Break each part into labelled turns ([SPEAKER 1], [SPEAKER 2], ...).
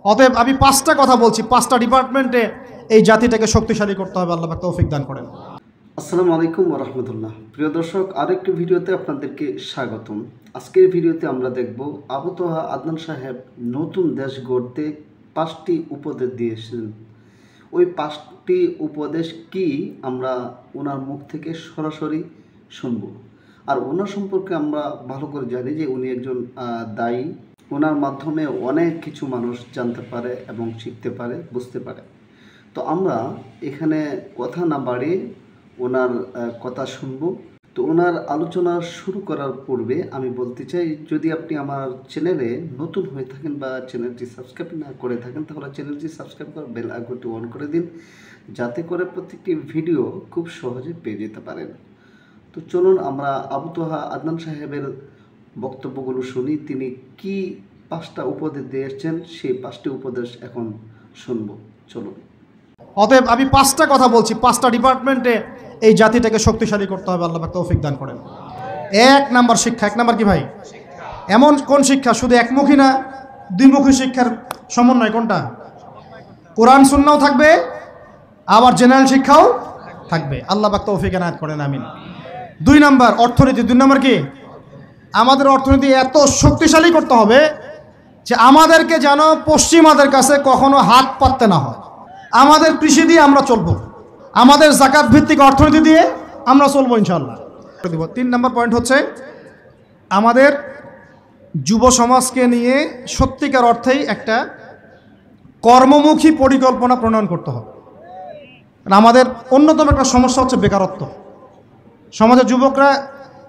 [SPEAKER 1] অতএব আমি পাঁচটা কথা বলছি, পাঁচটা ডিপার্টমেন্টে এই জাতিটাকে শক্তিশালী করতে হবে। আল্লাহ পাক তৌফিক দান করেন।
[SPEAKER 2] আসসালামু আলাইকুম ওয়া রাহমাতুল্লাহ। প্রিয় দর্শক, আরেকটি ভিডিওতে আপনাদেরকে স্বাগতম। আজকের ভিডিওতে আমরা দেখব আবু তোহা আদনান সাহেব নতুন দেশ গড়তে 5টি উপদেশ দিয়েছেন। ওই 5টি উপদেশ কি আমরা ওনার মুখ থেকে সরাসরি শুনব। আর ওনার সম্পর্কে আমরা ভালো করে জানি যে উনি একজন দায়ী। ওনার মাধ্যমে অনেক কিছু মানুষ জানতে পারে এবং শিখতে পারে, বুঝতে পারে। তো আমরা এখানে কথা না বাড়িয়ে ওনার কথা শুনব। তো ওনার আলোচনা শুরু করার পূর্বে আমি বলতে চাই, যদি আপনি আমার চ্যানেলে নতুন হয়ে থাকেন বা চ্যানেলটি সাবস্ক্রাইব না করে থাকেন, তাহলে চ্যানেলটি সাবস্ক্রাইব করে বেল আইকনটি অন করে দিন, যাতে করে প্রত্যেকটি ভিডিও খুব সহজে পেয়ে যেতে পারেন। তো চলুন আমরা আবু তোহা আদনান সাহেবের বক্তব্যগুলো শুনি। তিনি কি 5টা উপদেশ দিয়েছেন, সেই 5টি উপদেশ এখন শুনব। চলুন।
[SPEAKER 1] অতএব আমি পাঁচটা কথা বলছি, পাঁচটা ডিপার্টমেন্টে এই জাতিটাকে শক্তিশালী করতে হবে। আল্লাহ পাক তৌফিক দান করেন। 1 নাম্বার শিক্ষা। 1 নাম্বার কি ভাই? এমন কোন শিক্ষা? শুধু একমুখী না, দ্বিমুখী শিক্ষার সমন্বয়। কোনটা? কোরআন সুন্নাহও থাকবে, আবার জেনারেল শিক্ষাও থাকবে। আল্লাহ পাক তৌফিক এনায়েত করেন, আমিন। 2 নাম্বার অর্থনীতি। 2 নাম্বার কি? আমাদের অর্থনীতি এত শক্তিশালী করতে হবে যে আমাদেরকে যেন পশ্চিমাদের কাছে কখনো হাত পাততে না হয়। আমাদের কৃষি দিয়ে আমরা চলবো, আমাদের জাকাত ভিত্তিক অর্থনীতি দিয়ে আমরা চলবো ইনশাআল্লাহ। 3 নম্বর পয়েন্ট হচ্ছে আমাদের যুব সমাজকে নিয়ে সত্যিকার অর্থেই একটা কর্মমুখী পরিকল্পনা প্রণয়ন করতে হবে। আমাদের অন্যতম একটা সমস্যা হচ্ছে বেকারত্ব। সমাজের যুবকরা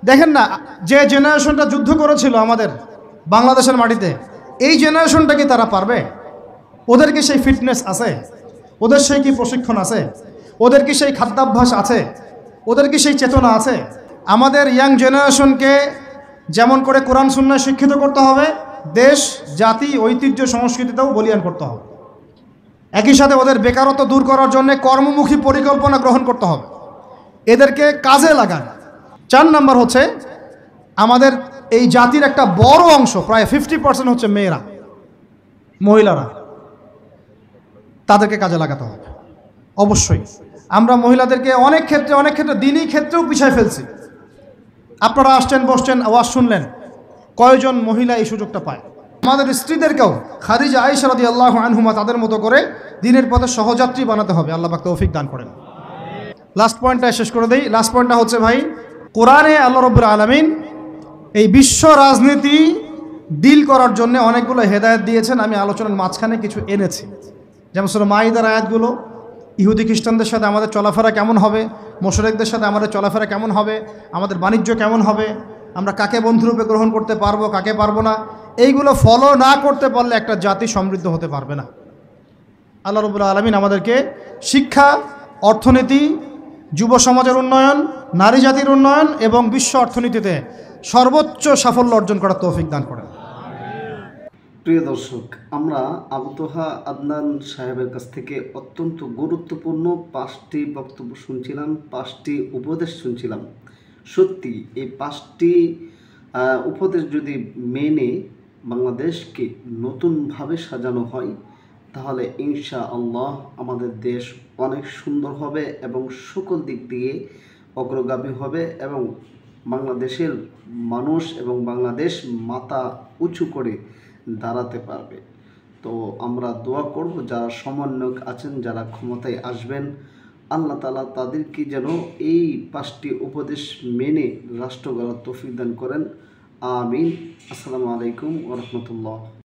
[SPEAKER 1] দেখেন না, যে জেনারেশনটা যুদ্ধ করেছিল আমাদের বাংলাদেশের মাটিতে, এই জেনারেশনটা কি তারা পারবে? ওদের কি সেই ফিটনেস আছে? ওদের সেই কি প্রশিক্ষণ আছে? ওদের কি সেই খাদ্যাভ্যাস আছে? ওদের কি সেই চেতনা আছে? আমাদের ইয়াং জেনারেশনকে যেমন করে কোরআন সুন্নাহ শিক্ষিত করতে হবে, দেশ, জাতি, ঐতিহ্য, সংস্কৃতিতেও বলিয়ান করতে হবে। একই সাথে ওদের বেকারত্ব দূর করার জন্য কর্মমুখী পরিকল্পনা গ্রহণ করতে হবে, এদেরকে কাজে লাগান। 4 নাম্বার হচ্ছে আমাদের এই জাতির একটা বড় অংশ, প্রায় 50% হচ্ছে মেয়েরা, মহিলারা। তাদেরকে কাজে লাগাতে হবে অবশ্যই। আমরা মহিলাদেরকে অনেক ক্ষেত্রে দিনই ক্ষেত্রেও পিছায় ফেলছি। আপনারা আসছেন, বসছেন, আওয়াজ শুনলেন, কয়জন মহিলা এই সুযোগটা পায়? আমাদের স্ত্রীদেরকেও খাদিজা আয়েশা রাদিয়াল্লাহু আনহুমা তাদের মতো করে দিনের পথে সহযাত্রী বানাতে হবে। আল্লাহ পাক তৌফিক দান করেন। লাস্ট পয়েন্টটা শেষ করে দেই। লাস্ট পয়েন্টটা হচ্ছে ভাই, কোরআনে আল্লাহ রাব্বুল আলামিন এই বিশ্ব রাজনীতি ডিল করার জন্য অনেকগুলো হেদায়েত দিয়েছেন। আমি আলোচনার মাঝখানে কিছু এনেছি, যেমন সূরা মাইদার আয়াতগুলো। ইহুদি খ্রিস্টানদের সাথে আমাদের চলাফেরা কেমন হবে, মুশরিকদের সাথে আমাদের চলাফেরা কেমন হবে, আমাদের বাণিজ্য কেমন হবে, আমরা কাকে বন্ধুরূপে গ্রহণ করতে পারবো, কাকে পারবো না, এইগুলো ফলো না করতে পারলে একটা জাতি সমৃদ্ধ হতে পারবে না। আল্লাহ রাব্বুল আলামিন আমাদেরকে শিক্ষা, অর্থনীতি, যুব সমাজের উন্নয়ন, নারী জাতির উন্নয়ন এবং বিশ্ব অর্থনীতিতে সর্বোচ্চ সাফল্য অর্জন করার তৌফিক দান করেন।
[SPEAKER 2] প্রিয় দর্শক, আমরা আবু তোহা আদনান সাহেবের কাছ থেকে অত্যন্ত গুরুত্বপূর্ণ 5টি বক্তব্য শুনছিলাম, 5টি উপদেশ শুনছিলাম। সত্যি এই 5টি উপদেশ যদি মেনে বাংলাদেশকে নতুনভাবে সাজানো হয়, তাহলে ইনশাআল্লাহ আমাদের দেশ অনেক সুন্দর হবে এবং সকল দিক দিয়ে অগ্রগামী হবে এবং বাংলাদেশের মানুষ এবং বাংলাদেশ মাথা উঁচু করে দাঁড়াতে পারবে। তো আমরা দোয়া করব, যারা সমন্বয়ক আছেন, যারা ক্ষমতায় আসবেন, আল্লাহ তাআলা তাদেরকে যেন এই 5টি উপদেশ মেনে রাষ্ট্র গড়ার তৌফিক দান করেন। আমিন। আসসালামু আলাইকুম ওয়া রাহমাতুল্লাহ।